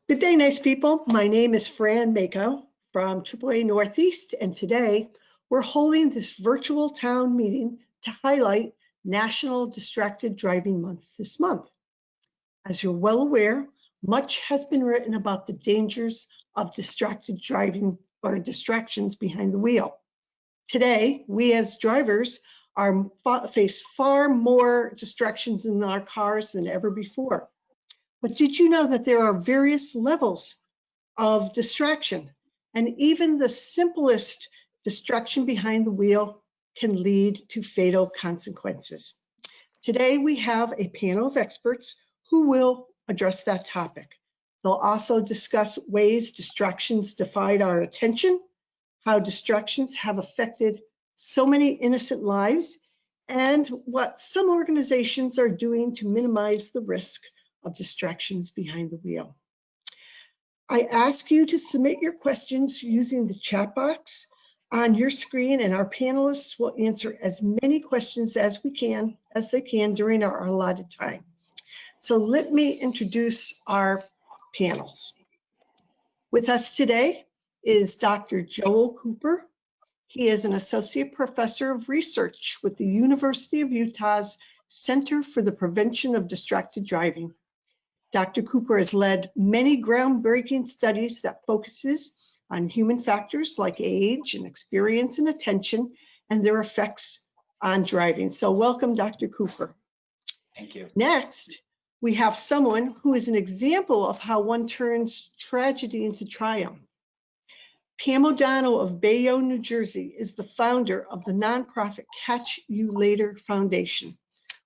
Good day, nice people. My name is Fran Mako from AAA Northeast, and today we're holding this virtual town meeting to highlight National Distracted Driving Month this month. As you're well aware, much has been written about the dangers of distracted driving or distractions behind the wheel. Today, we as drivers face far more distractions in our cars than ever before. But did you know that there are various levels of distraction? And even the simplest distraction behind the wheel can lead to fatal consequences. Today, we have a panel of experts who will address that topic. They'll also discuss ways distractions divide our attention, how distractions have affected so many innocent lives, and what some organizations are doing to minimize the risk of distractions behind the wheel. I ask you to submit your questions using the chat box on your screen, and our panelists will answer as many questions as they can during our allotted time. So let me introduce our panels. With us today is Dr. Joel Cooper. He is an associate professor of research with the University of Utah's Center for the Prevention of Distracted Driving. Dr. Cooper has led many groundbreaking studies that focuses on human factors like age and experience and attention and their effects on driving. So welcome, Dr. Cooper. Thank you. Next, we have someone who is an example of how one turns tragedy into triumph. Pam O'Donnell of Bayonne, New Jersey is the founder of the nonprofit Catch You Later Foundation,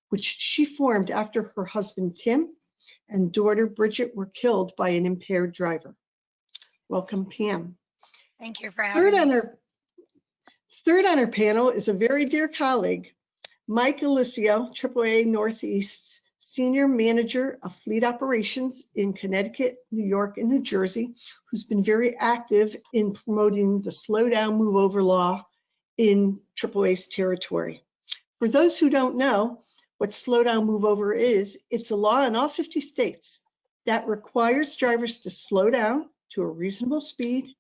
which she formed after her husband, Tim, and daughter Bridget were killed by an impaired driver. Welcome, Pam. Thank you for having me. Third on our panel is a very dear colleague, Mike Alicio, AAA Northeast's Senior Manager of Fleet Operations in Connecticut, New York, and New Jersey, who's been very active in promoting the Slow Down, Move Over law in AAA's territory. For those who don't know, what Slow Down, Move Over is, it's a law in all 50 states that requires drivers to slow down to a reasonable speed,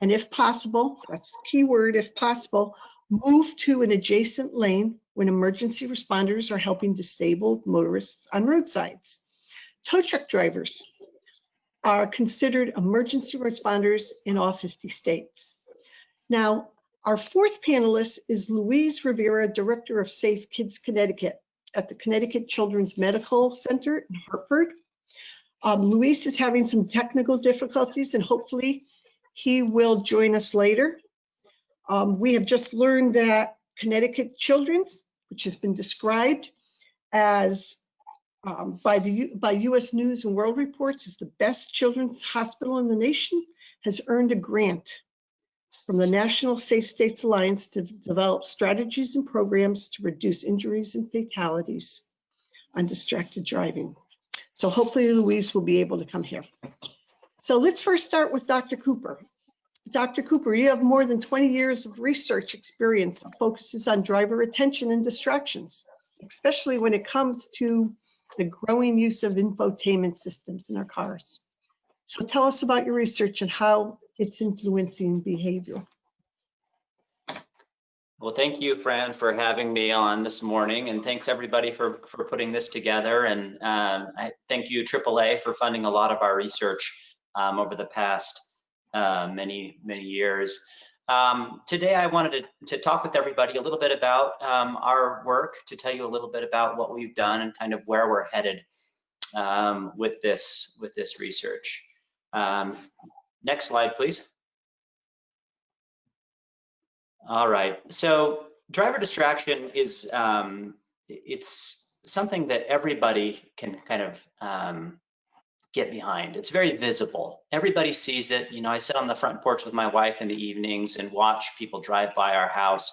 and if possible, that's the key word, if possible, move to an adjacent lane when emergency responders are helping disabled motorists on roadsides. Tow truck drivers are considered emergency responders in all 50 states. Now, our fourth panelist is Louise Rivera, Director of Safe Kids Connecticut at the Connecticut Children's Medical Center in Hartford. Louise is having some technical difficulties, and hopefully he will join us later. We have just learned that Connecticut Children's, which has been described as by U.S. News and World Reports as the best children's hospital in the nation, has earned a grant from the National Safe States Alliance to develop strategies and programs to reduce injuries and fatalities on distracted driving. So hopefully Louise will be able to come here. So let's first start with Dr. Cooper. Dr. Cooper, you have more than 20 years of research experience that focuses on driver attention and distractions, especially when it comes to the growing use of infotainment systems in our cars. So tell us about your research and how it's influencing behavior. Well, thank you, Fran, for having me on this morning, and thanks everybody for putting this together. And I thank you, AAA, for funding a lot of our research over the past many years. Today, I wanted to talk with everybody a little bit about our work, to tell you a little bit about what we've done and kind of where we're headed with this research. Next slide, please. All right, so driver distraction is, it's something that everybody can kind of get behind. It's very visible. Everybody sees it. You know, I sit on the front porch with my wife in the evenings and watch people drive by our house.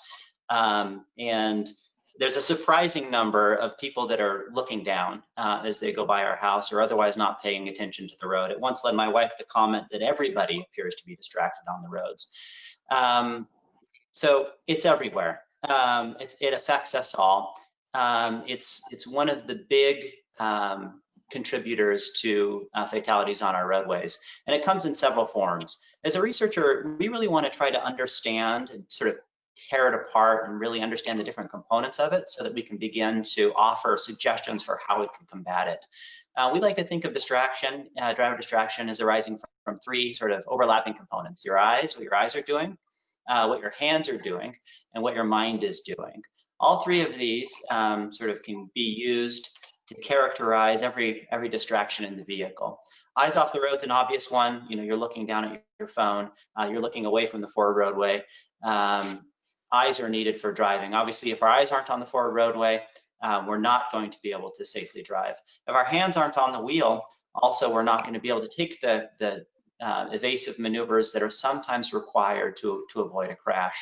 And there's a surprising number of people that are looking down as they go by our house or otherwise not paying attention to the road. It once led my wife to comment that everybody appears to be distracted on the roads. So it's everywhere. It affects us all. It's one of the big contributors to fatalities on our roadways. And it comes in several forms. As a researcher, we really want to try to understand and sort of tear it apart and really understand the different components of it so that we can begin to offer suggestions for how we can combat it. We like to think of distraction, driver distraction, as arising from three sort of overlapping components: your eyes, what your eyes are doing, what your hands are doing, and what your mind is doing. All three of these sort of can be used to characterize every distraction in the vehicle. Eyes off the road is an obvious one. You know, you're looking down at your phone, you're looking away from the forward roadway. Eyes are needed for driving. Obviously, if our eyes aren't on the forward roadway, we're not going to be able to safely drive. If our hands aren't on the wheel, also we're not going to be able to take the evasive maneuvers that are sometimes required to avoid a crash.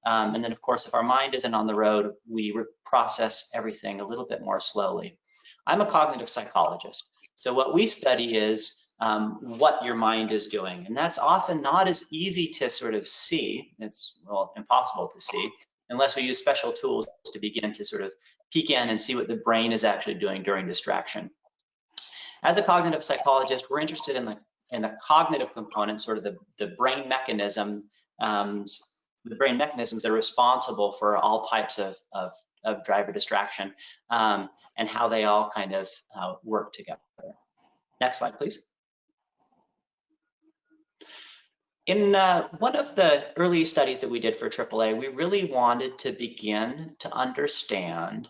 And then, of course, if our mind isn't on the road, we process everything a little bit more slowly. I'm a cognitive psychologist. So what we study is what your mind is doing. And that's often not as easy to sort of see. It's, well, impossible to see unless we use special tools to begin to sort of peek in and see what the brain is actually doing during distraction. As a cognitive psychologist, we're interested in the cognitive component, sort of the brain mechanism, the brain mechanisms that are responsible for all types of driver distraction, and how they all kind of work together. Next slide, please. In one of the early studies that we did for AAA, we really wanted to begin to understand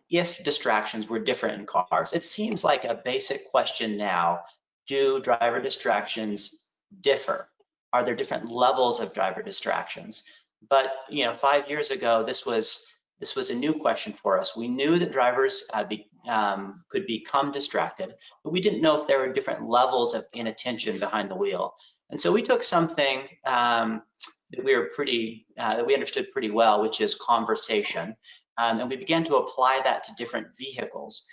if distractions were different in cars. It seems like a basic question now. Do driver distractions differ? Are there different levels of driver distractions? But 5 years ago, this was a new question for us. We knew that drivers could become distracted, but we didn't know if there were different levels of inattention behind the wheel. And so we took something that we understood pretty well, which is conversation, and we began to apply that to different vehicles.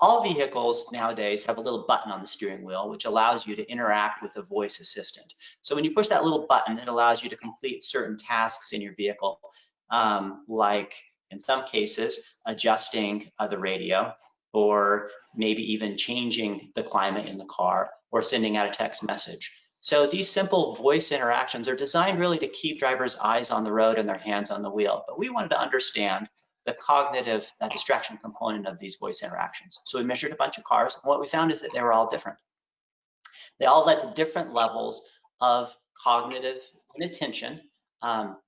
All vehicles nowadays have a little button on the steering wheel, which allows you to interact with a voice assistant. So when you push that little button, it allows you to complete certain tasks in your vehicle, like in some cases, adjusting the radio, or maybe even changing the climate in the car, or sending out a text message. So these simple voice interactions are designed really to keep drivers' eyes on the road and their hands on the wheel. But we wanted to understand the cognitive distraction component of these voice interactions. So we measured a bunch of cars, and what we found is that they were all different. They all led to different levels of cognitive inattention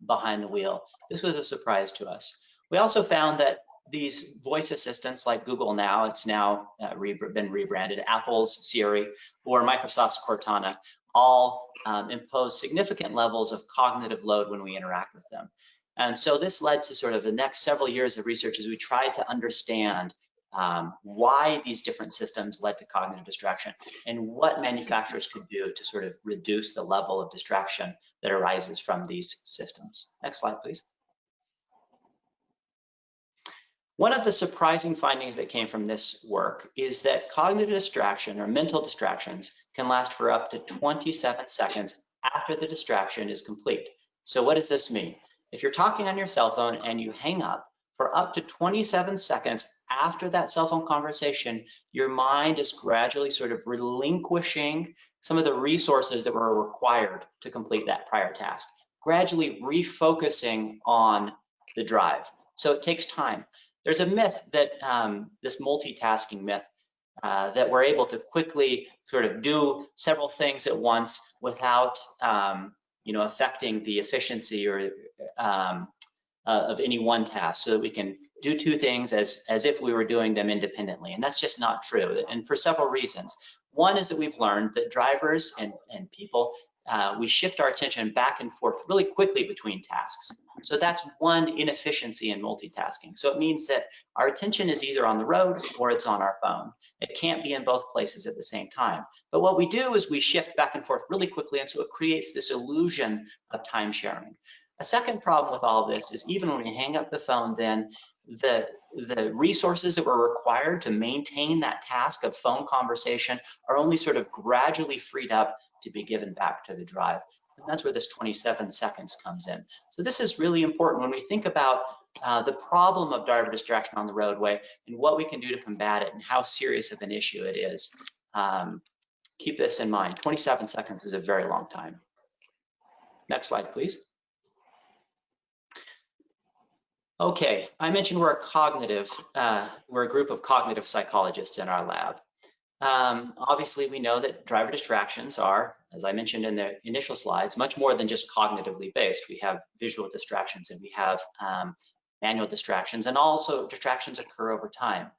behind the wheel. This was a surprise to us. We also found that these voice assistants like Google now, it's now been rebranded, Apple's Siri or Microsoft's Cortana, all impose significant levels of cognitive load when we interact with them. And so this led to sort of the next several years of research as we tried to understand why these different systems led to cognitive distraction and what manufacturers could do to sort of reduce the level of distraction that arises from these systems. Next slide, please. One of the surprising findings that came from this work is that cognitive distraction or mental distractions can last for up to 27 seconds after the distraction is complete. So what does this mean? If you're talking on your cell phone and you hang up, for up to 27 seconds after that cell phone conversation, your mind is gradually sort of relinquishing some of the resources that were required to complete that prior task, gradually refocusing on the drive. So it takes time. There's a myth that this multitasking myth that we're able to quickly sort of do several things at once without affecting the efficiency or of any one task, so that we can do two things as if we were doing them independently. And that's just not true, and for several reasons. One is that we've learned that drivers and people, we shift our attention back and forth really quickly between tasks. So that's one inefficiency in multitasking. So it means that our attention is either on the road or it's on our phone. It can't be in both places at the same time. But what we do is we shift back and forth really quickly, and so it creates this illusion of time sharing. A second problem with all of this is even when we hang up the phone, then the resources that were required to maintain that task of phone conversation are only sort of gradually freed up to be given back to the drive. And that's where this 27 seconds comes in. So this is really important when we think about the problem of driver distraction on the roadway and what we can do to combat it and how serious of an issue it is. Keep this in mind. 27 seconds is a very long time. Next slide, please. Okay, I mentioned we're a group of cognitive psychologists in our lab. Obviously, we know that driver distractions are, as I mentioned in the initial slides, much more than just cognitively based. We have visual distractions and we have manual distractions, and also distractions occur over time.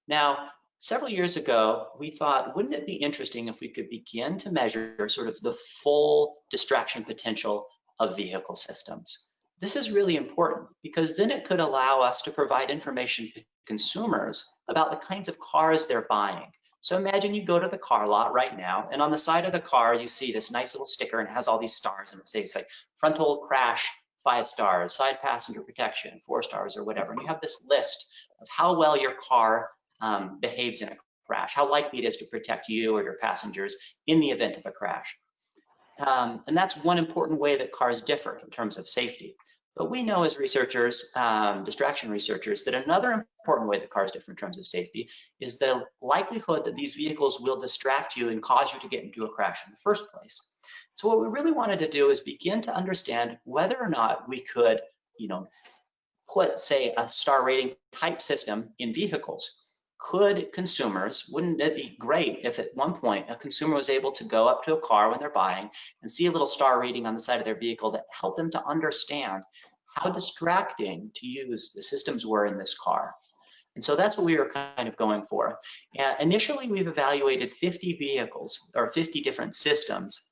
Now, several years ago, we thought, wouldn't it be interesting if we could begin to measure sort of the full distraction potential of vehicle systems? This is really important because then it could allow us to provide information to consumers about the kinds of cars they're buying. So imagine you go to the car lot right now, and on the side of the car, you see this nice little sticker and it has all these stars, and it says like frontal crash, 5 stars, side passenger protection, 4 stars or whatever. And you have this list of how well your car behaves in a crash, how likely it is to protect you or your passengers in the event of a crash. And that's one important way that cars differ in terms of safety. But we know as researchers, distraction researchers, that another important way that cars differ in terms of safety is the likelihood that these vehicles will distract you and cause you to get into a crash in the first place. So what we really wanted to do is begin to understand whether or not we could, put, say, a star rating type system in vehicles. Could consumers, wouldn't it be great if at one point a consumer was able to go up to a car when they're buying and see a little star rating on the side of their vehicle that helped them to understand how distracting to use the systems were in this car? And so that's what we were kind of going for. Initially, we've evaluated 50 vehicles or 50 different systems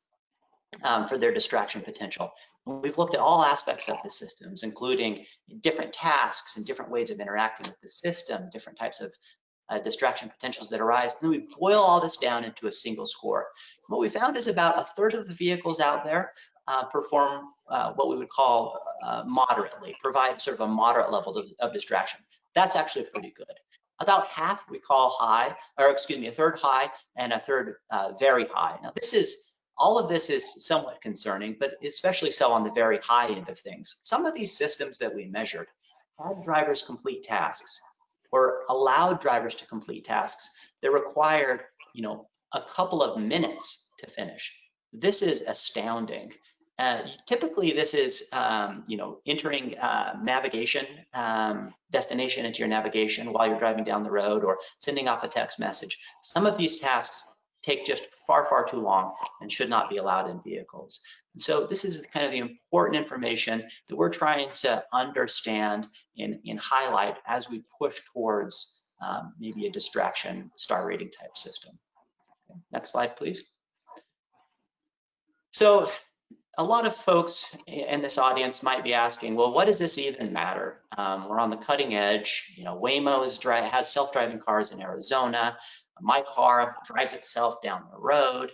for their distraction potential. And we've looked at all aspects of the systems, including different tasks and different ways of interacting with the system, different types of distraction potentials that arise, and then we boil all this down into a single score. What we found is about a third of the vehicles out there perform what we would call moderately, provide sort of a moderate level of distraction. That's actually pretty good. About half we call high, or excuse me, a third high and a third very high. Now all of this is somewhat concerning, but especially so on the very high end of things. Some of these systems that we measured had drivers complete tasks or allowed drivers to complete tasks that required, a couple of minutes to finish. This is astounding. Typically, this is, entering navigation, destination into your navigation while you're driving down the road or sending off a text message. Some of these tasks take just far, far too long and should not be allowed in vehicles. And so this is kind of the important information that we're trying to understand and highlight as we push towards maybe a distraction star rating type system. Okay, next slide, please. So a lot of folks in this audience might be asking, well, what does this even matter? We're on the cutting edge. Waymo has self-driving cars in Arizona. My car drives itself down the road.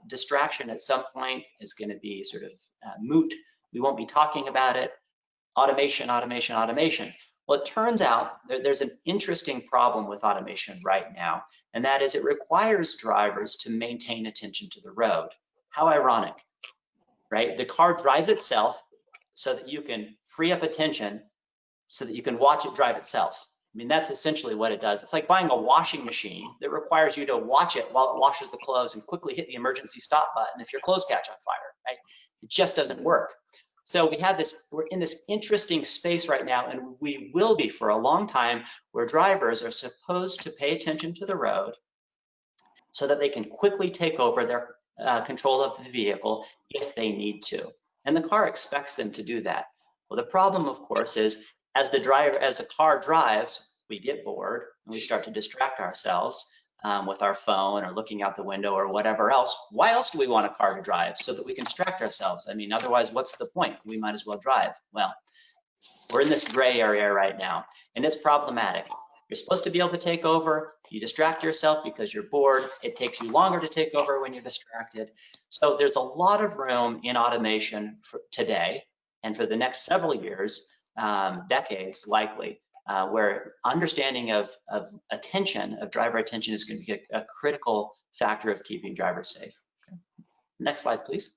Distraction at some point is going to be sort of moot. We won't be talking about it. Automation, automation, automation. Well, it turns out there's an interesting problem with automation right now, and that is it requires drivers to maintain attention to the road. How ironic, right? The car drives itself so that you can free up attention so that you can watch it drive itself. I mean, that's essentially what it does. It's like buying a washing machine that requires you to watch it while it washes the clothes and quickly hit the emergency stop button if your clothes catch on fire, right? It just doesn't work. So we're in this interesting space right now, and we will be for a long time, where drivers are supposed to pay attention to the road so that they can quickly take over their control of the vehicle if they need to. And the car expects them to do that. Well, the problem, of course, is as the car drives, we get bored and we start to distract ourselves with our phone or looking out the window or whatever else. Why else do we want a car to drive? So that we can distract ourselves. I mean, otherwise, what's the point? We might as well drive. Well, we're in this gray area right now, and it's problematic. You're supposed to be able to take over. You distract yourself because you're bored. It takes you longer to take over when you're distracted. So there's a lot of room in automation for today and for the next several years, decades likely, where understanding of attention, of driver attention, is going to be a critical factor of keeping drivers safe. Okay. Next slide, please.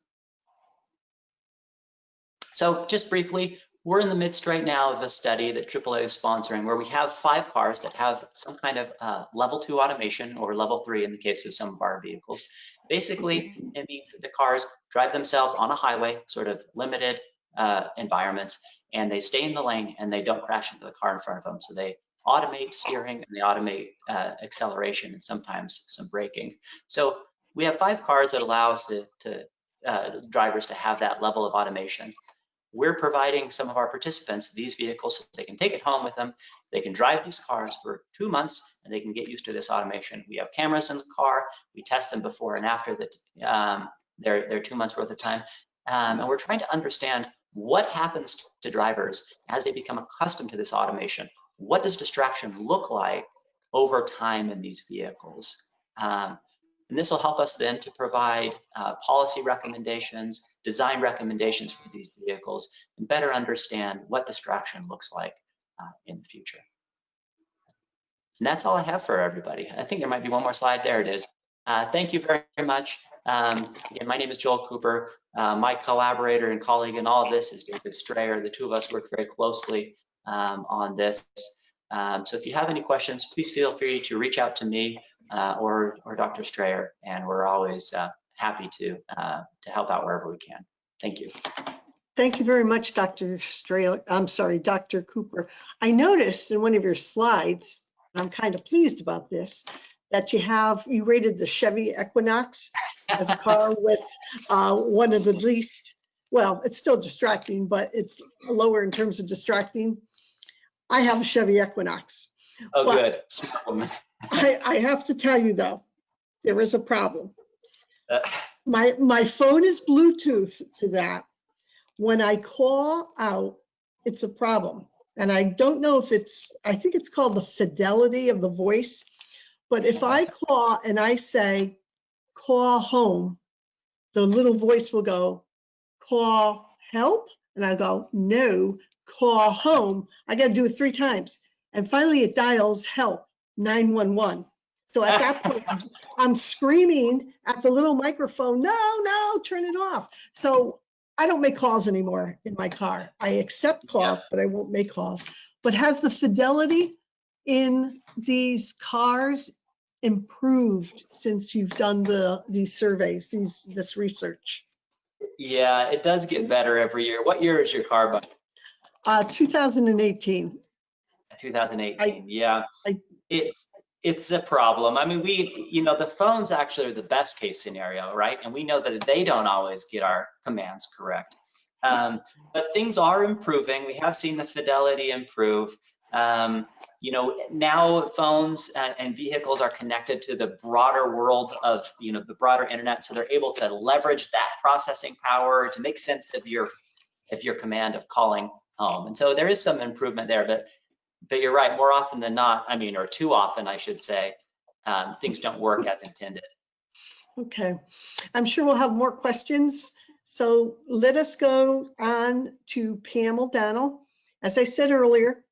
So just briefly, we're in the midst right now of a study that AAA is sponsoring where we have 5 cars that have some kind of level 2 automation, or level 3 in the case of some of our vehicles. Basically, it means that the cars drive themselves on a highway, sort of limited environments, and they stay in the lane and they don't crash into the car in front of them. So they automate steering and they automate acceleration and sometimes some braking. So we have 5 cars that allow us drivers to have that level of automation. We're providing some of our participants these vehicles so they can take it home with them. They can drive these cars for 2 months and they can get used to this automation. We have cameras in the car. We test them before and after their 2 months worth of time. And we're trying to understand what happens to drivers as they become accustomed to this automation. What does distraction look like over time in these vehicles? And this will help us then to provide policy recommendations, design recommendations for these vehicles, and better understand what distraction looks like in the future. And that's all I have for everybody. I think there might be one more slide. There it is. Thank you very much. Again, my name is Joel Cooper. My collaborator and colleague in all of this is David Strayer. The two of us work very closely on this. So if you have any questions, please feel free to reach out to me or Dr. Strayer, and we're always happy to help out wherever we can. Thank you. Thank you very much, Dr. Strayer. I'm sorry, Dr. Cooper. I noticed in one of your slides, and I'm kind of pleased about this, that you rated the Chevy Equinox as a car with one of the least, well, it's still distracting, but it's lower in terms of distracting. I have a Chevy Equinox. Oh, good. Smart woman. I have to tell you though, there is a problem. My phone is Bluetooth to that. When I call out, it's a problem. And I don't know if I think it's called the fidelity of the voice. But if I call and I say, call home, the little voice will go, call help? And I go, no, call home. I got to do it 3 times. And finally it dials help, 911. So at that point, I'm screaming at the little microphone, no, turn it off. So I don't make calls anymore in my car. I accept calls, but I won't make calls. But has the fidelity in these cars improved since you've done these surveys, this research? Yeah, it does get better every year. What year is your car by? 2018. 2018. Yeah, it's a problem. I mean, the phones actually are the best case scenario, right? And we know that they don't always get our commands correct. But things are improving. We have seen the fidelity improve. Now phones and vehicles are connected to the broader world of, the broader internet. So they're able to leverage that processing power to make sense of your command of calling home. And so there is some improvement there, but you're right, more often than not, or too often, I should say, things don't work as intended. Okay, I'm sure we'll have more questions. So let us go on to Pam O'Donnell. As I said earlier,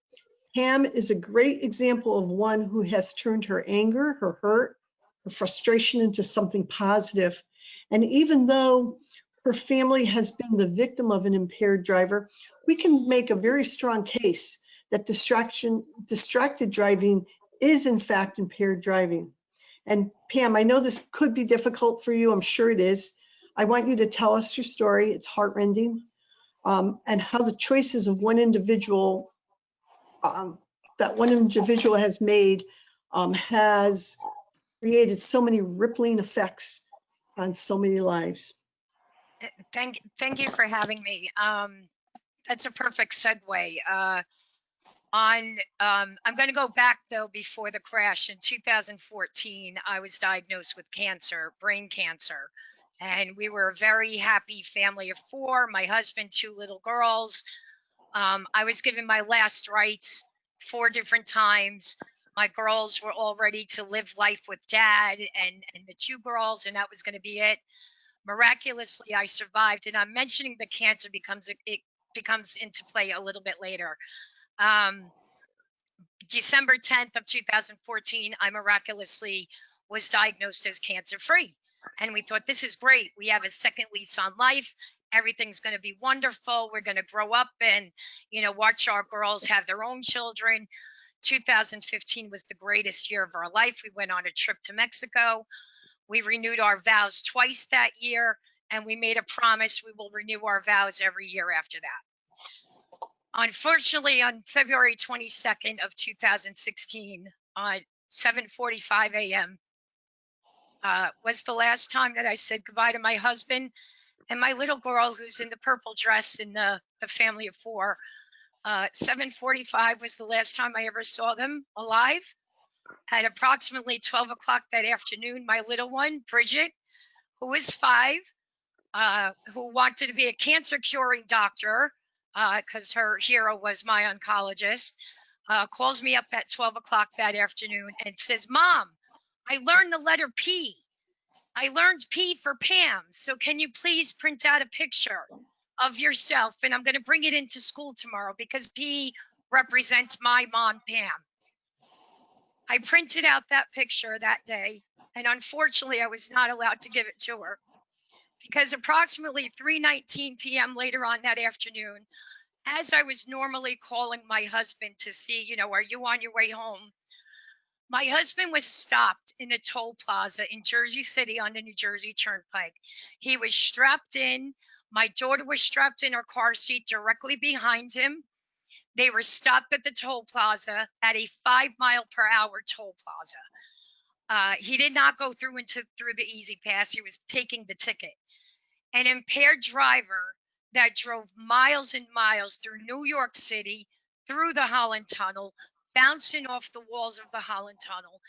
Pam is a great example of one who has turned her anger, her hurt, her frustration into something positive. And even though her family has been the victim of an impaired driver, we can make a very strong case that distracted driving is in fact impaired driving. And Pam, I know this could be difficult for you. I'm sure it is. I want you to tell us your story. It's heartrending, and how the choices of one individual has made has created so many rippling effects on so many lives. Thank you for having me. That's a perfect segue. I'm going to go back though before the crash. In 2014, I was diagnosed with cancer, brain cancer, and we were a very happy family of 4. My husband, 2 little girls. I was given my last rites 4 different times. My girls were all ready to live life with dad and the 2 girls, and that was going to be it. Miraculously, I survived, and I'm mentioning the cancer because it becomes into play a little bit later. December 10th of 2014, I miraculously was diagnosed as cancer-free. And we thought, this is great. We have a second lease on life. everything's going to be wonderful. We're going to grow up and, watch our girls have their own children. 2015 was the greatest year of our life. We went on a trip to Mexico. We renewed our vows twice that year, and we made a promise we will renew our vows every year after that. Unfortunately, on February 22nd of 2016, at 7:45 a.m., was the last time that I said goodbye to my husband and my little girl, who's in the purple dress in the family of four. 7:45 was the last time I ever saw them alive. At approximately 12 o'clock that afternoon, my little one, Bridget, who is 5, who wanted to be a cancer curing doctor, because her hero was my oncologist, calls me up at 12 o'clock that afternoon and says, "Mom, I learned the letter P. I learned P for Pam. So can you please print out a picture of yourself? And I'm going to bring it into school tomorrow because P represents my mom, Pam." I printed out that picture that day, and unfortunately, I was not allowed to give it to her because approximately 3:19 p.m. later on that afternoon, as I was normally calling my husband to see, are you on your way home? My husband was stopped in a toll plaza in Jersey City on the New Jersey Turnpike. He was strapped in. My daughter was strapped in her car seat directly behind him. They were stopped at the toll plaza at a 5-mile-per-hour toll plaza. He did not go through the Easy Pass. He was taking the ticket. An impaired driver that drove miles and miles through New York City, through the Holland Tunnel, bouncing off the walls of the Holland Tunnel,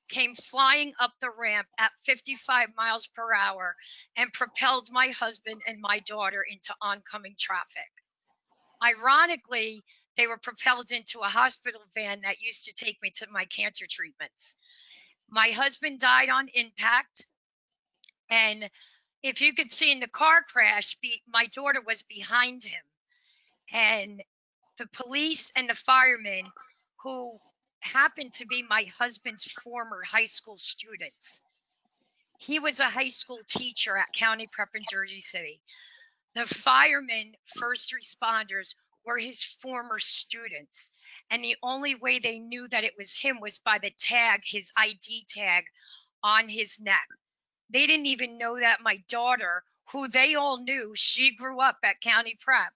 came flying up the ramp at 55 miles per hour and propelled my husband and my daughter into oncoming traffic. Ironically, they were propelled into a hospital van that used to take me to my cancer treatments. My husband died on impact, and if you could see in the car crash, my daughter was behind him, and the police and the firemen, who happened to be my husband's former high school students. He was a high school teacher at County Prep in Jersey City. The firemen, first responders, were his former students. And the only way they knew that it was him was by the tag, his ID tag on his neck. They didn't even know that my daughter, who they all knew, she grew up at County Prep.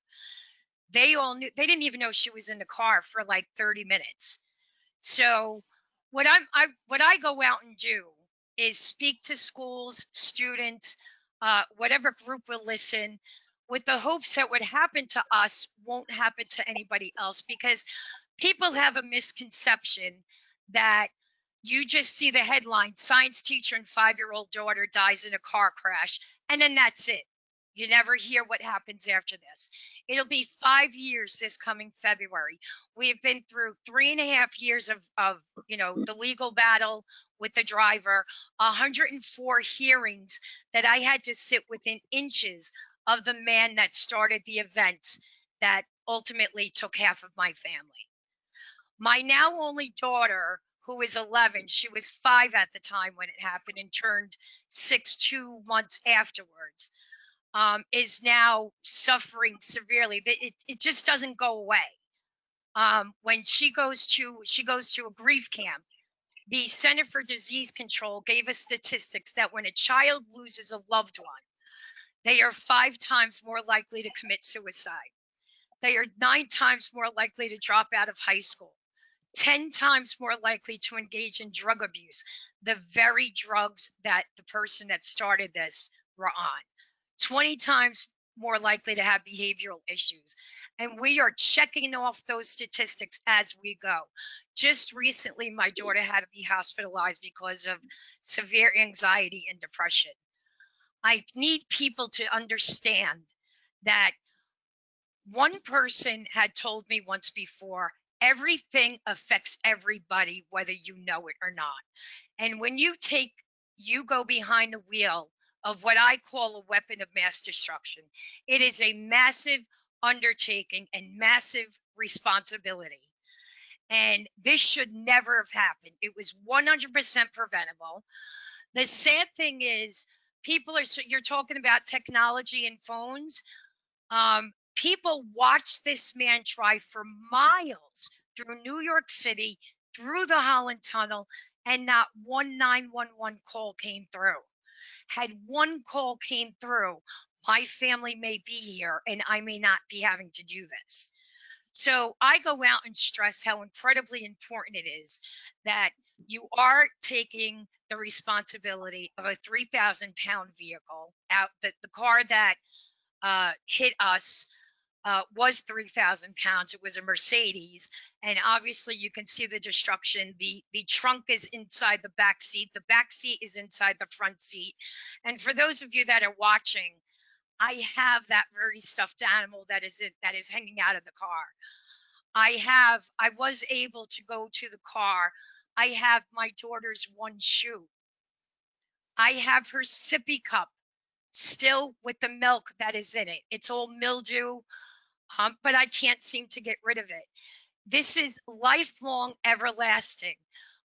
They didn't even know she was in the car for like 30 minutes. So what I go out and do is speak to schools, students, whatever group will listen, with the hopes that what happened to us won't happen to anybody else, because people have a misconception that you just see the headline, science teacher and 5-year-old daughter dies in a car crash, and then that's it. You never hear what happens after this. It'll be 5 years this coming February. We have been through 3.5 years of the legal battle with the driver, 104 hearings that I had to sit within inches of the man that started the events that ultimately took half of my family. My now only daughter, who is 11, she was 5 at the time when it happened and turned 6 2 months afterwards, is now suffering severely. It just doesn't go away. When she goes to a grief camp, the Center for Disease Control gave us statistics that when a child loses a loved one, they are 5 times more likely to commit suicide. They are 9 times more likely to drop out of high school, 10 times more likely to engage in drug abuse, the very drugs that the person that started this were on, 20 times more likely to have behavioral issues. And we are checking off those statistics as we go. Just recently, my daughter had to be hospitalized because of severe anxiety and depression. I need people to understand that one person had told me once before, everything affects everybody, whether you know it or not. And when you go behind the wheel of what I call a weapon of mass destruction, it is a massive undertaking and massive responsibility. And this should never have happened. It was 100% preventable. The sad thing is, people are, you're talking about technology and phones. People watched this man drive for miles through New York City, through the Holland Tunnel, and not one 911 call came through. Had one call came through, my family may be here and I may not be having to do this. So I go out and stress how incredibly important it is that you are taking the responsibility of a 3,000-pound vehicle out. The car that hit us was 3,000 pounds. It was a Mercedes, and obviously you can see the destruction. The trunk is inside the back seat. The back seat is inside the front seat. And for those of you that are watching, I have that very stuffed animal that is hanging out of the car. I was able to go to the car. I have my daughter's one shoe. I have her sippy cup still with the milk that is in it. It's all mildew, but I can't seem to get rid of it. This is lifelong, everlasting.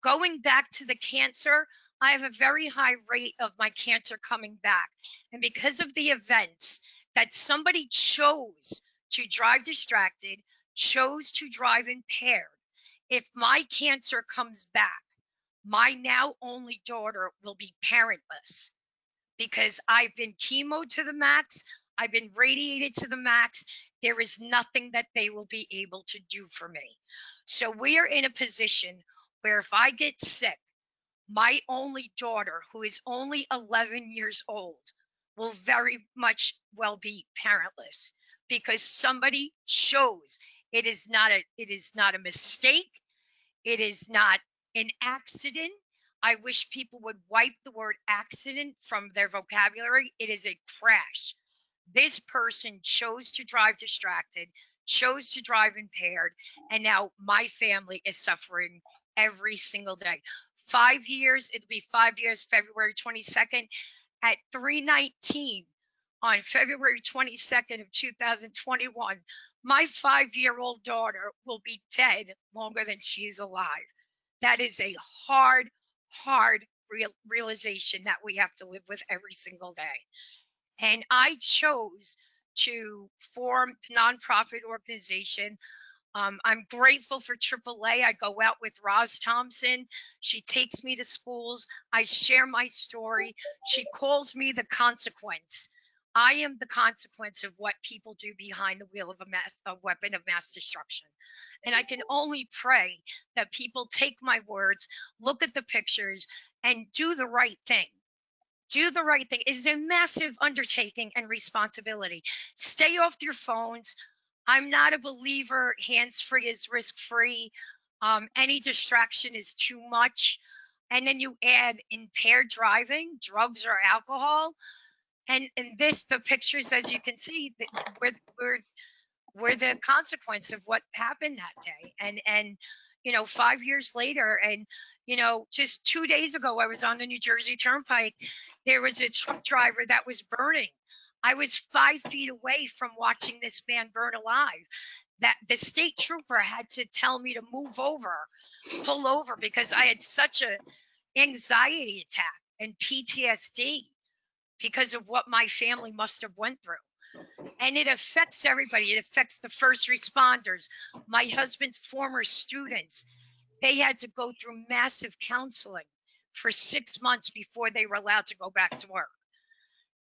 Going back to the cancer, I have a very high rate of my cancer coming back. And because of the events that somebody chose to drive distracted, chose to drive impaired, if my cancer comes back, my now only daughter will be parentless because I've been chemo to the max. I've been radiated to the max. There is nothing that they will be able to do for me. So we are in a position where if I get sick, my only daughter, who is only 11 years old, will very much well be parentless because somebody chose. It is not a mistake. It is not an accident. I wish people would wipe the word accident from their vocabulary. It is a crash. This person chose to drive distracted, chose to drive impaired, and now my family is suffering every single day. 5 years, it'll be 5 years, February 22nd at 3:19 on February 22nd of 2021. My 5-year-old daughter will be dead longer than she's alive. That is a hard realization that we have to live with every single day. And I chose to form a nonprofit organization. I'm grateful for AAA. I go out with Roz Thompson. She takes me to schools. I share my story. She calls me the consequence. I am the consequence of what people do behind the wheel of a weapon of mass destruction. And I can only pray that people take my words, look at the pictures, and do the right thing. Do the right thing. It is a massive undertaking and responsibility. Stay off your phones. I'm not a believer hands-free is risk-free. Any distraction is too much. And then you add impaired driving, drugs or alcohol. And the pictures, as you can see, were the consequence of what happened that day. And 5 years later, and just 2 days ago, I was on the New Jersey Turnpike. There was a truck driver that was burning. I was 5 feet away from watching this man burn alive. That the state trooper had to tell me to move over, pull over, because I had such a anxiety attack and PTSD because of what my family must have went through. And it affects everybody. It affects the first responders, my husband's former students. They had to go through massive counseling for 6 months before they were allowed to go back to work.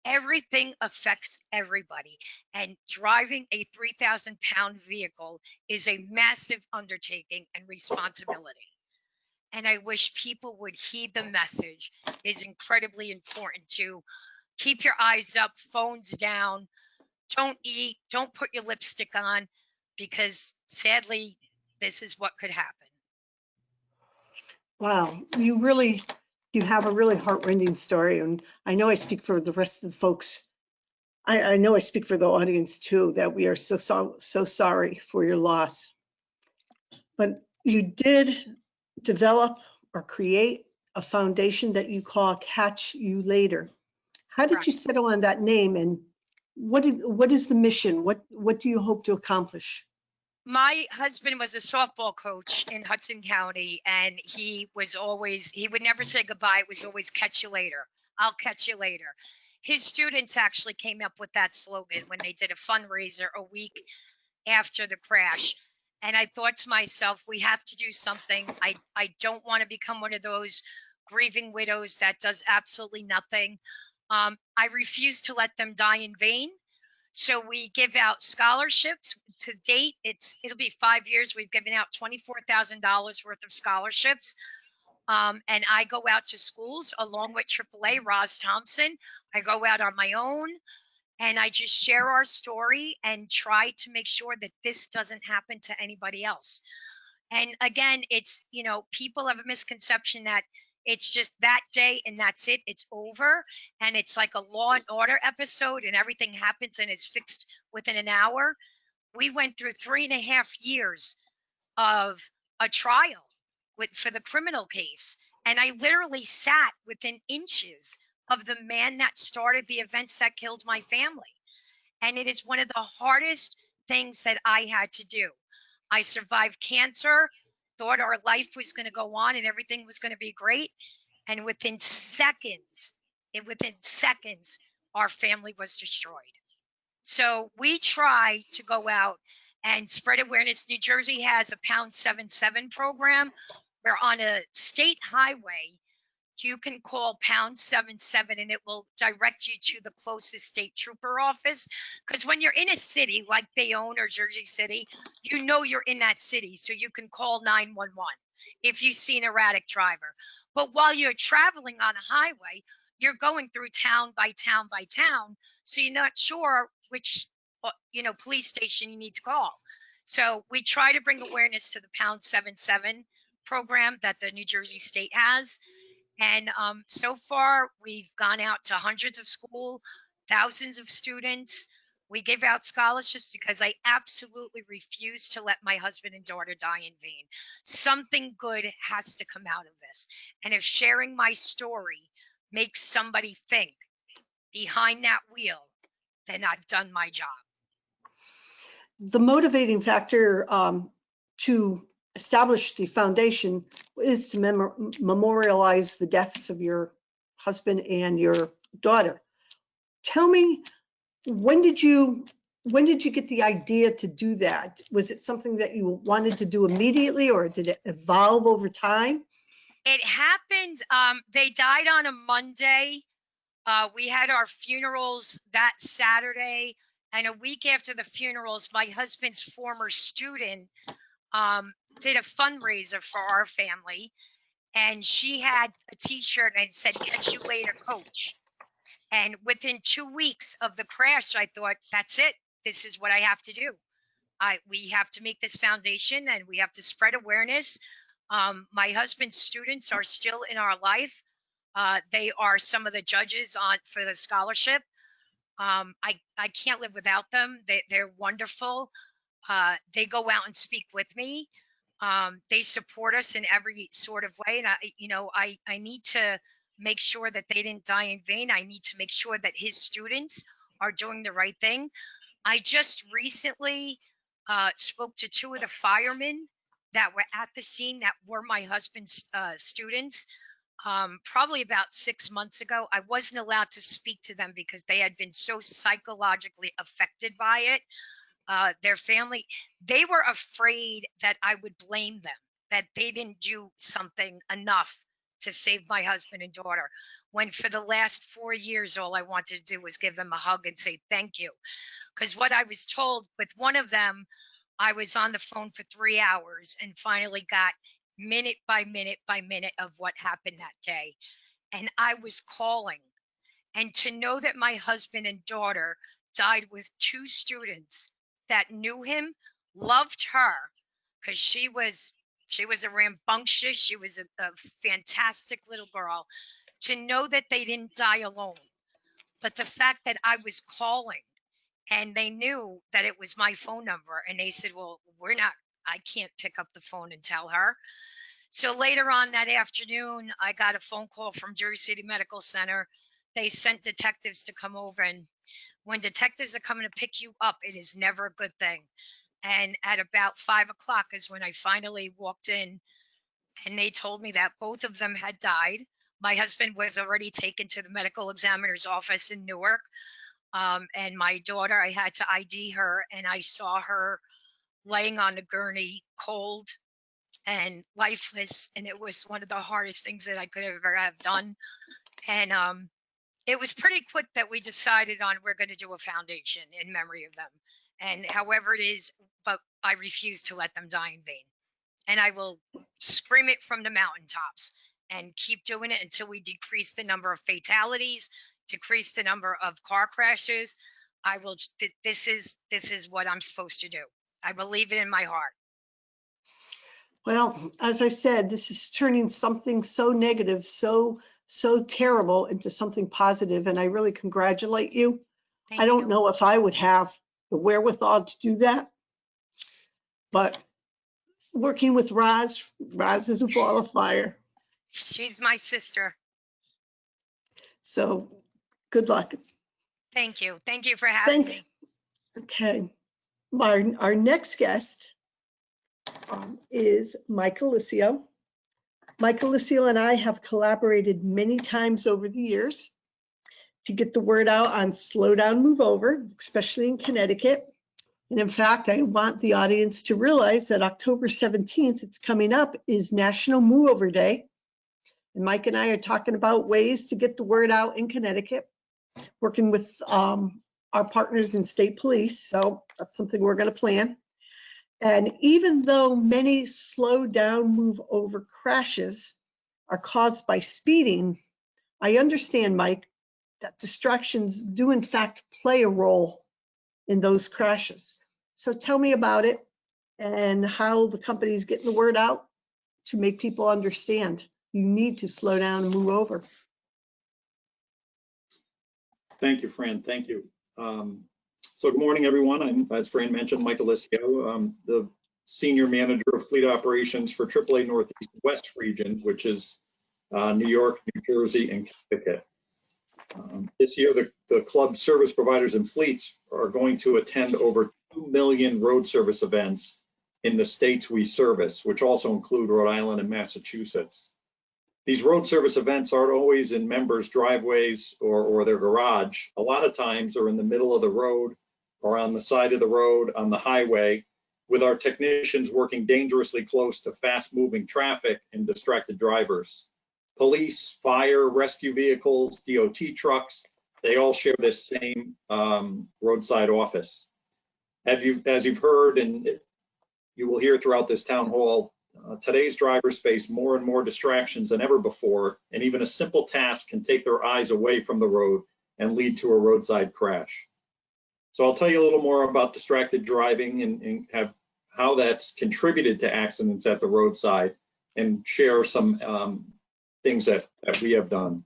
Everything affects everybody. And driving a 3,000-pound vehicle is a massive undertaking and responsibility. And I wish people would heed the message. It's incredibly important to keep your eyes up, phones down. Don't eat, don't put your lipstick on, because sadly, this is what could happen. Wow, you have a really heartrending story. And I know I speak for the rest of the folks. I know I speak for the audience too, that we are so sorry for your loss. But you did develop or create a foundation that you call Catch You Later. How did you settle on that name, and what is the mission? What do you hope to accomplish? My husband was a softball coach in Hudson County, and he would never say goodbye. It was always catch you later. I'll catch you later. His students actually came up with that slogan when they did a fundraiser a week after the crash. And I thought to myself, we have to do something. I don't want to become one of those grieving widows that does absolutely nothing. I refuse to let them die in vain. So we give out scholarships. To date, it'll be 5 years. We've given out $24,000 worth of scholarships. And I go out to schools along with AAA, Roz Thompson. I go out on my own and I just share our story and try to make sure that this doesn't happen to anybody else. And again, it's, people have a misconception that it's just that day and that's it. It's over. And it's like a Law and Order episode and everything happens and it's fixed within an hour. We went through 3.5 years of a trial for the criminal case. And I literally sat within inches of the man that started the events that killed my family. And it is one of the hardest things that I had to do. I survived cancer, thought our life was going to go on and everything was going to be great. And within seconds, our family was destroyed. So we try to go out and spread awareness. New Jersey has a Pound 77 program where on a state highway, you can call Pound 77 and it will direct you to the closest state trooper office. Because when you're in a city like Bayonne or Jersey City, you're in that city. So you can call 911 if you see an erratic driver. But while you're traveling on a highway, you're going through town by town by town. So you're not sure which, police station you need to call. So we try to bring awareness to the Pound 77 program that the New Jersey state has. And so far, we've gone out to hundreds of schools, thousands of students. We give out scholarships because I absolutely refuse to let my husband and daughter die in vain. Something good has to come out of this. And if sharing my story makes somebody think behind that wheel, then I've done my job. The motivating factor to establish the foundation is to memorialize the deaths of your husband and your daughter. Tell me, when did you get the idea to do that? Was it something that you wanted to do immediately, or did it evolve over time? It happened. They died on a Monday. We had our funerals that Saturday, and a week after the funerals, my husband's former student did a fundraiser for our family, and she had a t-shirt and it said, "Catch you later, coach." And within 2 weeks of the crash, I thought, that's it. This is what I have to do. We have to make this foundation and we have to spread awareness. My husband's students are still in our life. They are some of the judges for the scholarship. I can't live without them. They're wonderful. They go out and speak with me. They support us in every sort of way. And I need to make sure that they didn't die in vain. I need to make sure that his students are doing the right thing. I just recently spoke to 2 of the firemen that were at the scene that were my husband's students. Probably about 6 months ago. I wasn't allowed to speak to them because they had been so psychologically affected by it. Their family, they were afraid that I would blame them, that they didn't do something enough to save my husband and daughter, when for the last 4 years, all I wanted to do was give them a hug and say thank you. Because what I was told with one of them, I was on the phone for 3 hours and finally got minute by minute by minute of what happened that day. And I was calling. And to know that my husband and daughter died with 2 students that knew him, loved her, because she was a rambunctious, she was a fantastic little girl. To know that they didn't die alone, but the fact that I was calling and they knew that it was my phone number, and they said, well, I can't pick up the phone and tell her. So later on that afternoon, I got a phone call from Jersey City Medical Center. They sent detectives to come over, and when detectives are coming to pick you up, it is never a good thing. And at about 5 o'clock is when I finally walked in, and they told me that both of them had died. My husband was already taken to the medical examiner's office in Newark. And my daughter, I had to ID her, and I saw her laying on the gurney, cold and lifeless. And it was one of the hardest things that I could ever have done. And it was pretty quick that we decided on we're going to do a foundation in memory of them. And however it is, but I refuse to let them die in vain. And I will scream it from the mountaintops and keep doing it until we decrease the number of fatalities, decrease the number of car crashes. I will. This is what I'm supposed to do. I believe it in my heart. Well, as I said, this is turning something so negative, so terrible into something positive, and I really congratulate you. Thank I don't you. know if I would have the wherewithal to do that, but working with Roz is a ball of fire. She's my sister. So good luck. Thank you. Thank you for having me. Okay. Our next guest is Mike Alessio. Mike Alessio and I have collaborated many times over the years to get the word out on slow down, move over, especially in Connecticut. And in fact, I want the audience to realize that October 17th, it's coming up, is National Move Over Day. And Mike and I are talking about ways to get the word out in Connecticut, working with our partners in state police. So that's something we're going to plan. And even though many slow down, move over crashes are caused by speeding, I understand, Mike, that distractions do in fact play a role in those crashes. So tell me about it and how the company is getting the word out to make people understand you need to slow down and move over. Thank you, Fran. Thank you. So good morning, everyone. I'm, as Fran mentioned, Mike Alessio, the Senior Manager of Fleet Operations for AAA Northeast West region, which is New York, New Jersey, and Connecticut. This year, the club service providers and fleets are going to attend over 2 million road service events in the states we service, which also include Rhode Island and Massachusetts. These road service events aren't always in members' driveways or their garage. A lot of times they're in the middle of the road or on the side of the road on the highway, with our technicians working dangerously close to fast-moving traffic and distracted drivers. Police, fire, rescue vehicles, DOT trucks, they all share this same roadside office. As you've heard, and you will hear throughout this town hall, today's drivers face more and more distractions than ever before, and even a simple task can take their eyes away from the road and lead to a roadside crash. So I'll tell you a little more about distracted driving and have how that's contributed to accidents at the roadside, and share some things that we have done.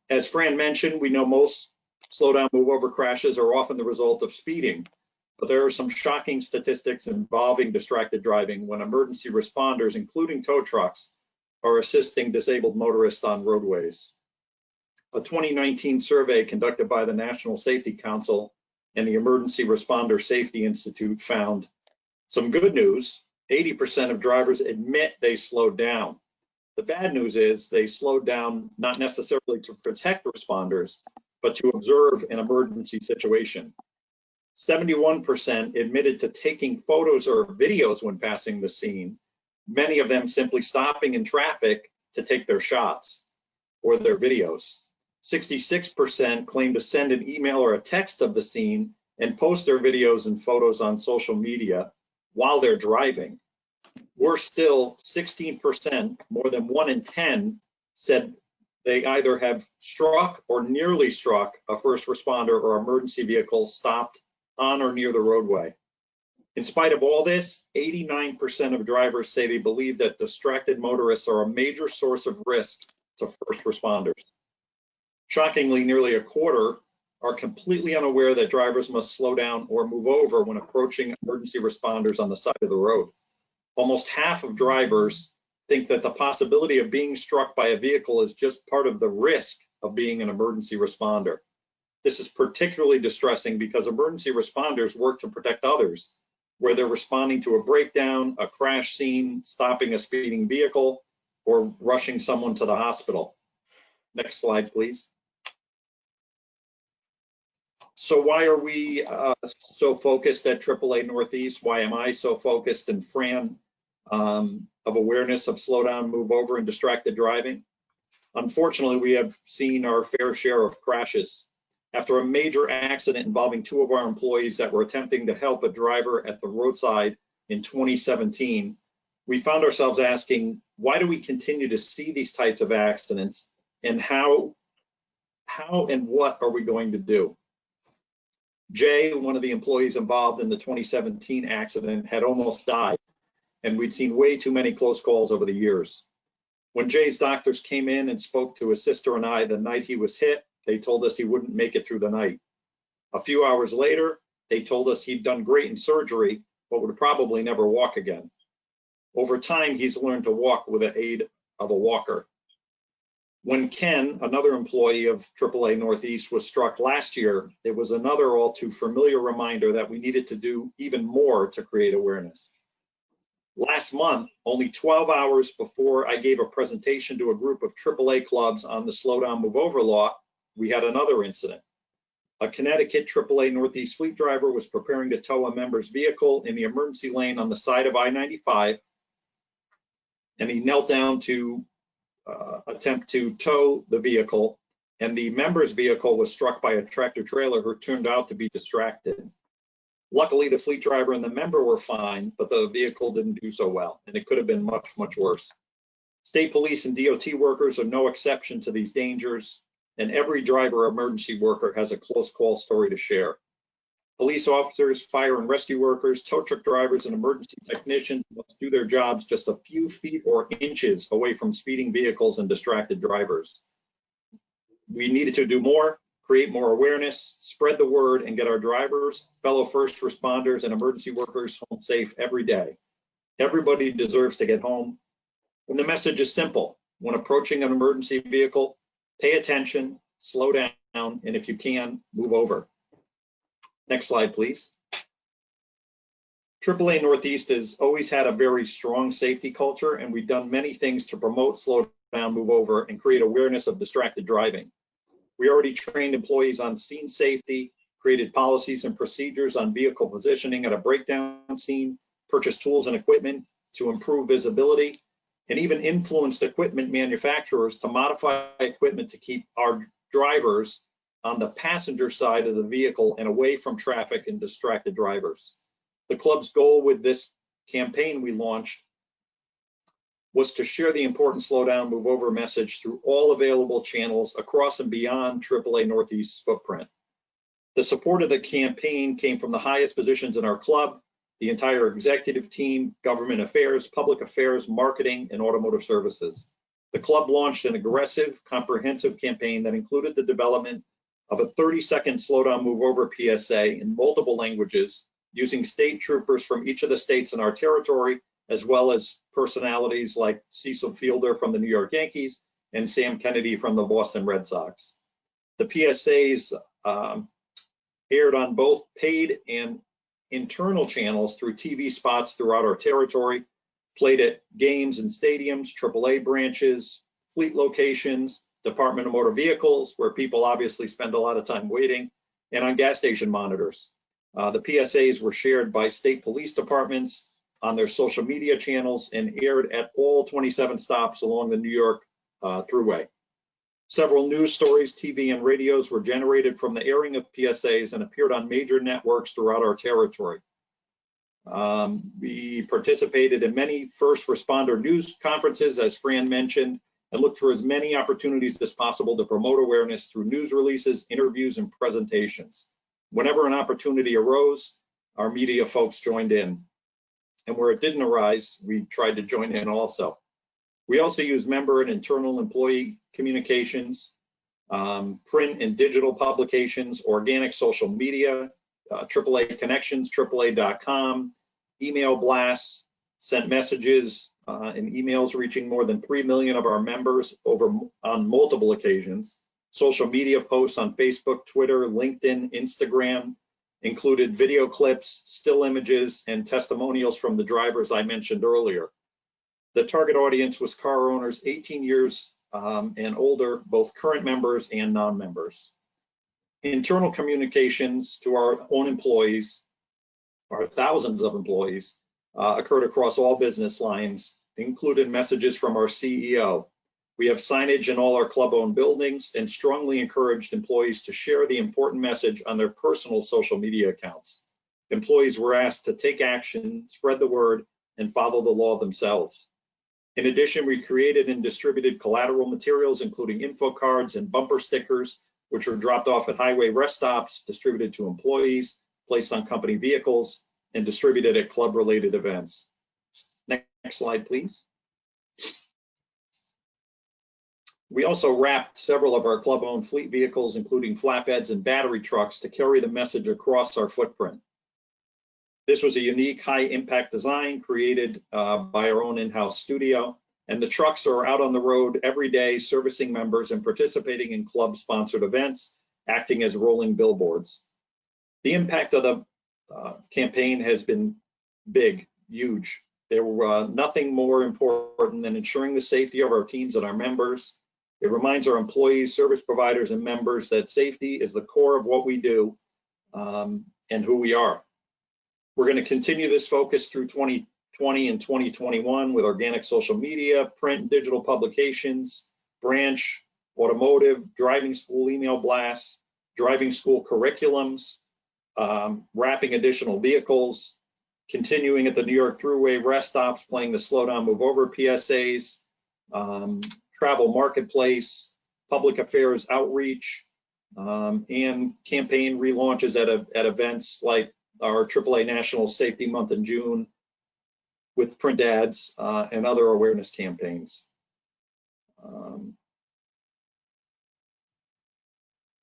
As Fran mentioned, we know most slow down, move over crashes are often the result of speeding. But there are some shocking statistics involving distracted driving when emergency responders, including tow trucks, are assisting disabled motorists on roadways. A 2019 survey conducted by the National Safety Council and the Emergency Responder Safety Institute found some good news. 80% of drivers admit they slowed down. The bad news is they slowed down not necessarily to protect responders, but to observe an emergency situation. 71% admitted to taking photos or videos when passing the scene, many of them simply stopping in traffic to take their shots or their videos. 66% claim to send an email or a text of the scene and post their videos and photos on social media while they're driving. Worse still, 16%, more than 1 in 10, said they either have struck or nearly struck a first responder or emergency vehicle stopped on or near the roadway. In spite of all this, 89% of drivers say they believe that distracted motorists are a major source of risk to first responders. Shockingly, nearly a quarter are completely unaware that drivers must slow down or move over when approaching emergency responders on the side of the road. Almost half of drivers think that the possibility of being struck by a vehicle is just part of the risk of being an emergency responder. This is particularly distressing because emergency responders work to protect others, where they're responding to a breakdown, a crash scene, stopping a speeding vehicle, or rushing someone to the hospital. Next slide, please. So why are we so focused at AAA Northeast? Why am I so focused, and Fran, of awareness of slow down, move over, and distracted driving? Unfortunately, we have seen our fair share of crashes. After a major accident involving 2 of our employees that were attempting to help a driver at the roadside in 2017, we found ourselves asking, why do we continue to see these types of accidents, and how and what are we going to do? Jay, one of the employees involved in the 2017 accident, had almost died, and we'd seen way too many close calls over the years. When Jay's doctors came in and spoke to his sister and I the night he was hit, they told us he wouldn't make it through the night. A few hours later, they told us he'd done great in surgery, but would probably never walk again. Over time, he's learned to walk with the aid of a walker. When Ken, another employee of AAA Northeast, was struck last year, it was another all too familiar reminder that we needed to do even more to create awareness. Last month, only 12 hours before I gave a presentation to a group of AAA clubs on the slow down, move over law, we had another incident. A Connecticut AAA Northeast fleet driver was preparing to tow a member's vehicle in the emergency lane on the side of I-95, and he knelt down to attempt to tow the vehicle, and the member's vehicle was struck by a tractor trailer who turned out to be distracted. Luckily, the fleet driver and the member were fine, but the vehicle didn't do so well, and it could have been much, much worse. State police and DOT workers are no exception to these dangers, and every driver or emergency worker has a close call story to share. Police officers, fire and rescue workers, tow truck drivers, and emergency technicians must do their jobs just a few feet or inches away from speeding vehicles and distracted drivers. We needed to do more, create more awareness, spread the word, and get our drivers, fellow first responders, and emergency workers home safe every day. Everybody deserves to get home. And the message is simple. When approaching an emergency vehicle, pay attention, slow down, and if you can, move over. Next slide, please. AAA Northeast has always had a very strong safety culture, and we've done many things to promote slow down, move over, and create awareness of distracted driving. We already trained employees on scene safety, created policies and procedures on vehicle positioning at a breakdown scene, purchased tools and equipment to improve visibility, and even influenced equipment manufacturers to modify equipment to keep our drivers on the passenger side of the vehicle and away from traffic and distracted drivers. The club's goal with this campaign we launched was to share the important slow down, move over message through all available channels across and beyond AAA Northeast's footprint. The support of the campaign came from the highest positions in our club, the entire executive team, government affairs, public affairs, marketing, and automotive services. The club launched an aggressive, comprehensive campaign that included the development of a 30-second slow down, move over PSA in multiple languages, using state troopers from each of the states in our territory, as well as personalities like Cecil Fielder from the New York Yankees and Sam Kennedy from the Boston Red Sox. The PSAs aired on both paid and internal channels through TV spots throughout our territory, played at games and stadiums, AAA branches, fleet locations, Department of Motor Vehicles, where people obviously spend a lot of time waiting, and on gas station monitors. The PSAs were shared by state police departments on their social media channels and aired at all 27 stops along the New York Thruway. Several news stories, TV and radios were generated from the airing of PSAs and appeared on major networks throughout our territory. We participated in many first responder news conferences, as Fran mentioned, and looked for as many opportunities as possible to promote awareness through news releases, interviews, and presentations. Whenever an opportunity arose, our media folks joined in. And where it didn't arise, we tried to join in also. We also use member and internal employee communications, print and digital publications, organic social media, AAA connections, AAA.com, email blasts, sent messages and emails reaching more than 3 million of our members on multiple occasions, social media posts on Facebook, Twitter, LinkedIn, Instagram, included video clips, still images, and testimonials from the drivers I mentioned earlier. The target audience was car owners 18 years and older, both current members and non-members. Internal communications to our own employees, our thousands of employees, occurred across all business lines, included messages from our CEO. We have signage in all our club-owned buildings and strongly encouraged employees to share the important message on their personal social media accounts. Employees were asked to take action, spread the word, and follow the law themselves. In addition, we created and distributed collateral materials, including info cards and bumper stickers, which were dropped off at highway rest stops, distributed to employees, placed on company vehicles, and distributed at club-related events. Next slide, please. We also wrapped several of our club-owned fleet vehicles, including flatbeds and battery trucks, to carry the message across our footprint. This was a unique high-impact design created by our own in-house studio, and the trucks are out on the road every day servicing members and participating in club-sponsored events, acting as rolling billboards. The impact of the campaign has been big, huge. There were nothing more important than ensuring the safety of our teams and our members. It reminds our employees, service providers, and members that safety is the core of what we do and who we are. We're going to continue this focus through 2020 and 2021 with organic social media, print and digital publications, branch, automotive, driving school email blasts, driving school curriculums, wrapping additional vehicles, continuing at the New York Thruway rest stops, playing the slow down, move over PSAs, travel marketplace, public affairs outreach, and campaign relaunches at events like our AAA National Safety Month in June with print ads and other awareness campaigns. And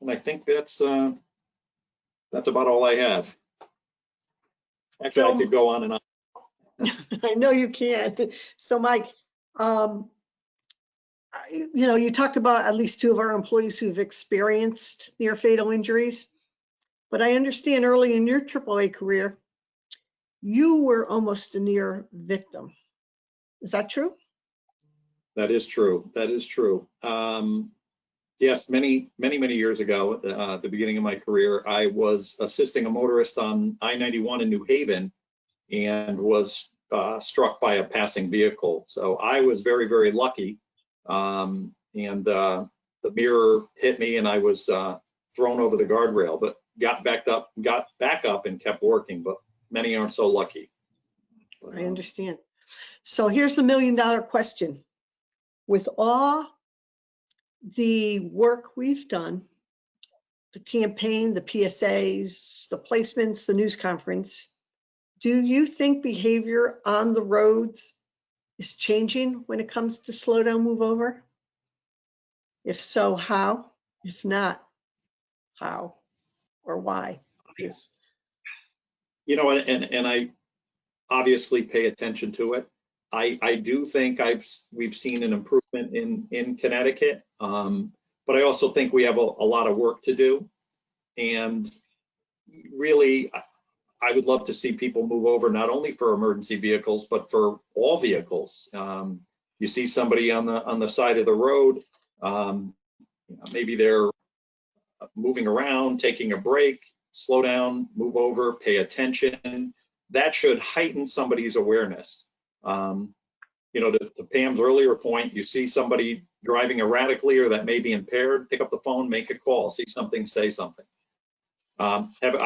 I think that's about all I have. Actually, I could go on and on. I know you can't. So Mike, you talked about at least 2 of our employees who've experienced near fatal injuries, but I understand early in your AAA career, you were almost a near victim. Is that true? That is true. That is true. Yes, many years ago, at the beginning of my career, I was assisting a motorist on I-91 in New Haven and was struck by a passing vehicle. So I was very, very lucky. And the mirror hit me and I was thrown over the guardrail, but got back up and kept working, but many aren't so lucky. I understand. So here's the $1 million question. With all the work we've done, the campaign, the PSAs, the placements, the news conference, do you think behavior on the roads is changing when it comes to slow down, move over? If so, how? If not, how or why? Because and I obviously pay attention to it. I do think we've seen an improvement in Connecticut, but I also think we have a lot of work to do. And really, I would love to see people move over not only for emergency vehicles, but for all vehicles. You see somebody on the side of the road, maybe they're moving around, taking a break, slow down, move over, pay attention. That should heighten somebody's awareness. To Pam's earlier point, you see somebody driving erratically or that may be impaired, pick up the phone, make a call, see something, say something. I think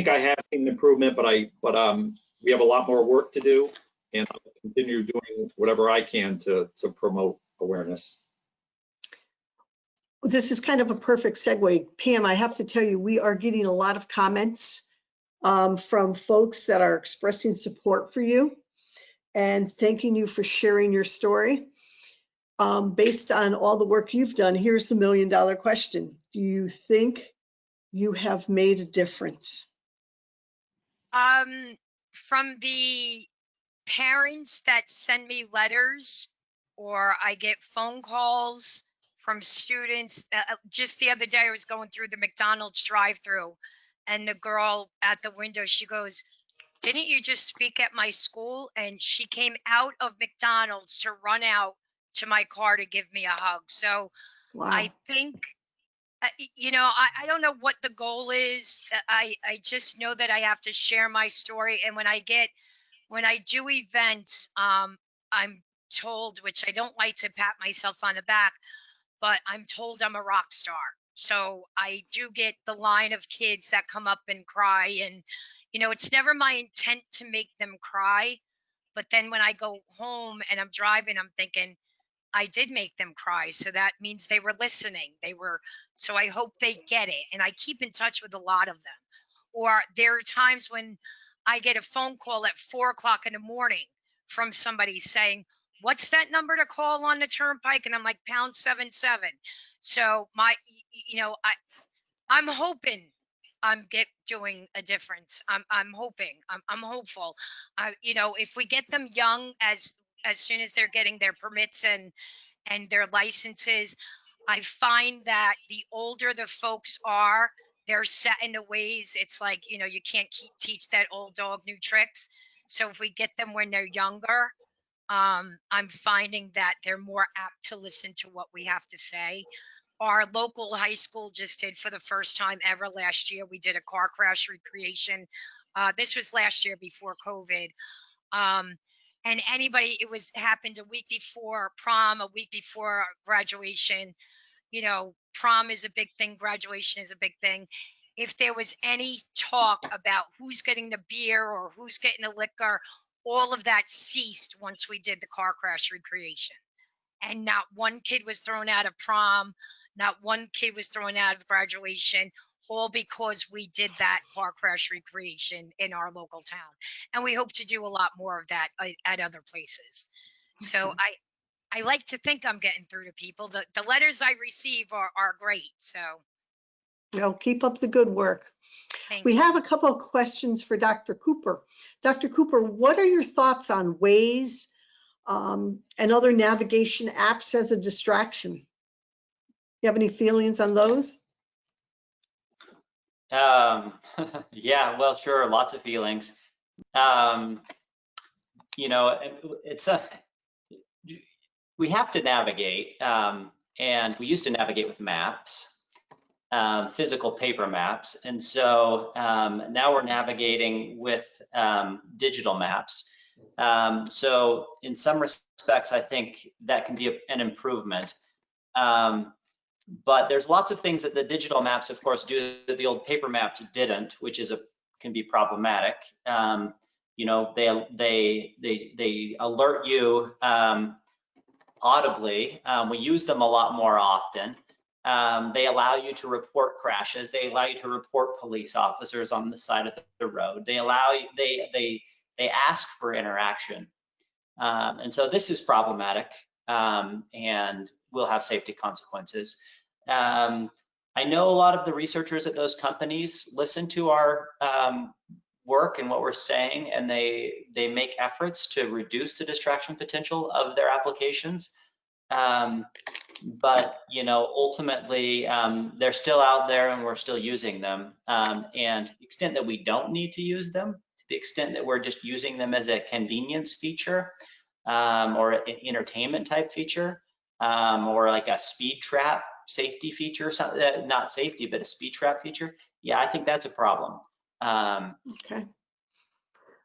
I have seen improvement, but we have a lot more work to do, and I'll continue doing whatever I can to promote awareness. this is kind of a perfect segue. Pam, I have to tell you, we are getting a lot of comments from folks that are expressing support for you and thanking you for sharing your story. Based on all the work you've done, here's the $1 million question. Do you think you have made a difference? From the parents that send me letters, or I get phone calls from students. Just the other day, I was going through the McDonald's drive-through, and the girl at the window, she goes, didn't you just speak at my school? And she came out of McDonald's to run out to my car to give me a hug. So Wow. I think, you know, I don't know what the goal is. I just know that I have to share my story. And when I do events, I'm told, which I don't like to pat myself on the back, but I'm told I'm a rock star. So I do get the line of kids that come up and cry. And, you know, it's never my intent to make them cry. But then when I go home and I'm driving, I'm thinking, I did make them cry. So that means they were listening. So I hope they get it. And I keep in touch with a lot of them. Or there are times when I get a phone call at 4:00 in the morning from somebody saying, what's that number to call on the turnpike? And I'm like, #77. So you know, I'm hoping I'm doing a difference. I'm hoping, I'm hopeful. You know, if we get them young, as soon as they're getting their permits and their licenses, I find that the older the folks are, they're set in the ways. It's like, you know, you can't teach that old dog new tricks. So if we get them when they're younger, I'm finding that they're more apt to listen to what we have to say. Our local high school just did, for the first time ever last year, we did a car crash recreation. This was last year before COVID. And happened a week before prom, a week before graduation. You know, prom is a big thing, graduation is a big thing. If there was any talk about who's getting the beer or who's getting the liquor, all of that ceased once we did the car crash recreation. And not one kid was thrown out of prom, not one kid was thrown out of graduation, all because we did that car crash recreation in our local town. And we hope to do a lot more of that at other places. So I like to think I'm getting through to people. The letters I receive are great. So Well, keep up the good work. thank We you. have a couple of questions for Dr. Cooper. Dr. Cooper, what are your thoughts on Waze and other navigation apps as a distraction? You have any feelings on those? Yeah, well, sure, lots of feelings. You know, we have to navigate, and we used to navigate with maps, physical paper maps, and so now we're navigating with digital maps. So in some respects, I think that can be an improvement. But there's lots of things that the digital maps, of course, do that the old paper maps didn't, which can be problematic. You know, they alert you audibly. We use them a lot more often. They allow you to report crashes. They allow you to report police officers on the side of the road. They allow you, they ask for interaction. And so this is problematic, and will have safety consequences. I know a lot of the researchers at those companies listen to our work and what we're saying, and they make efforts to reduce the distraction potential of their applications. But you know, ultimately, they're still out there, and we're still using them. And to the extent that we don't need to use them, to the extent that we're just using them as a convenience feature, or an entertainment type feature, or like a speed trap safety feature, something, not safety, but a speed trap feature. Yeah, I think that's a problem. Okay.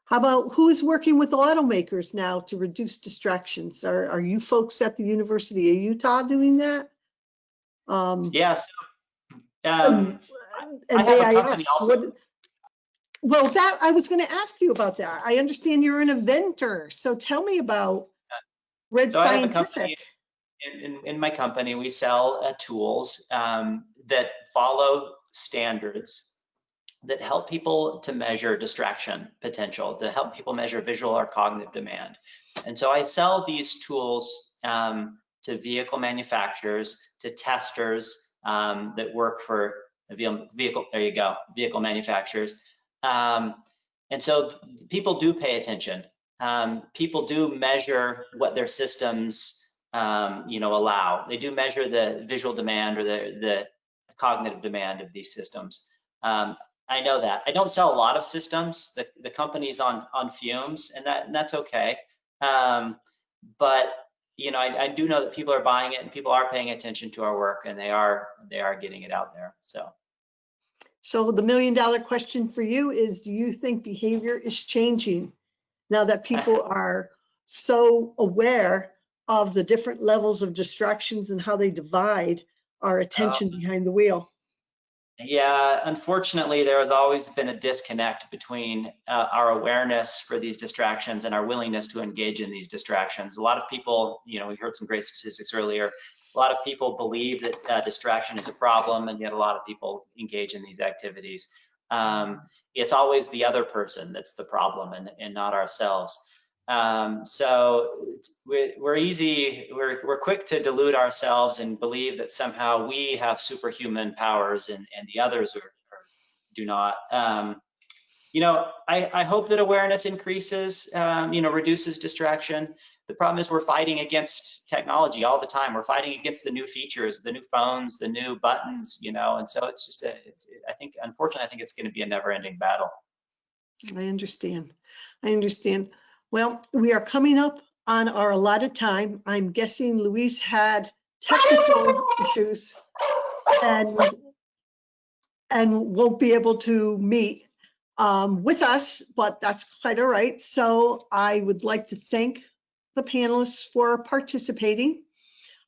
How about who's working with automakers now to reduce distractions? Are you folks at the University of Utah doing that? Yes. And I have a company also. Well, that I was going to ask you about that. I understand you're an inventor, so tell me about Red So Scientific. I have a company. In my company, we sell tools that follow standards that help people to measure distraction potential, to help people measure visual or cognitive demand. And so I sell these tools to vehicle manufacturers, to testers that work for vehicle, there you go, vehicle manufacturers. And so people do pay attention. People do measure what their systems you know, allow. They do measure the visual demand or the cognitive demand of these systems. I know that. I don't sell a lot of systems. The company's on fumes, and that's okay. But you know, I do know that people are buying it and people are paying attention to our work, and they are getting it out there. So the $1 million question for you is, do you think behavior is changing now that people are so aware of the different levels of distractions and how they divide our attention behind the wheel? Yeah, unfortunately, there has always been a disconnect between our awareness for these distractions and our willingness to engage in these distractions. A lot of people, you know, we heard some great statistics earlier. A lot of people believe that distraction is a problem, and yet a lot of people engage in these activities. It's always the other person that's the problem, and not ourselves. So we're quick to delude ourselves and believe that somehow we have superhuman powers and the others do not. You know, I hope that awareness increases, you know, reduces distraction. The problem is we're fighting against technology all the time. We're fighting against the new features, the new phones, the new buttons, you know, and so it's just I think, unfortunately, I think it's going to be a never-ending battle. I understand. Well, we are coming up on our allotted time. I'm guessing Louise had technical issues and won't be able to meet with us, but that's quite all right. So I would like to thank the panelists for participating.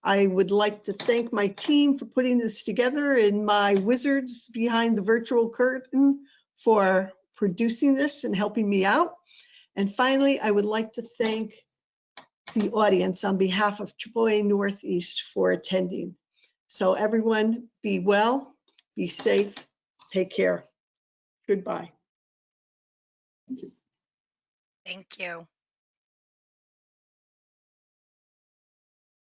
I would like to thank my team for putting this together and my wizards behind the virtual curtain for producing this and helping me out. And finally, I would like to thank the audience on behalf of AAA Northeast for attending. So everyone, be well, be safe, take care. Goodbye. Thank you.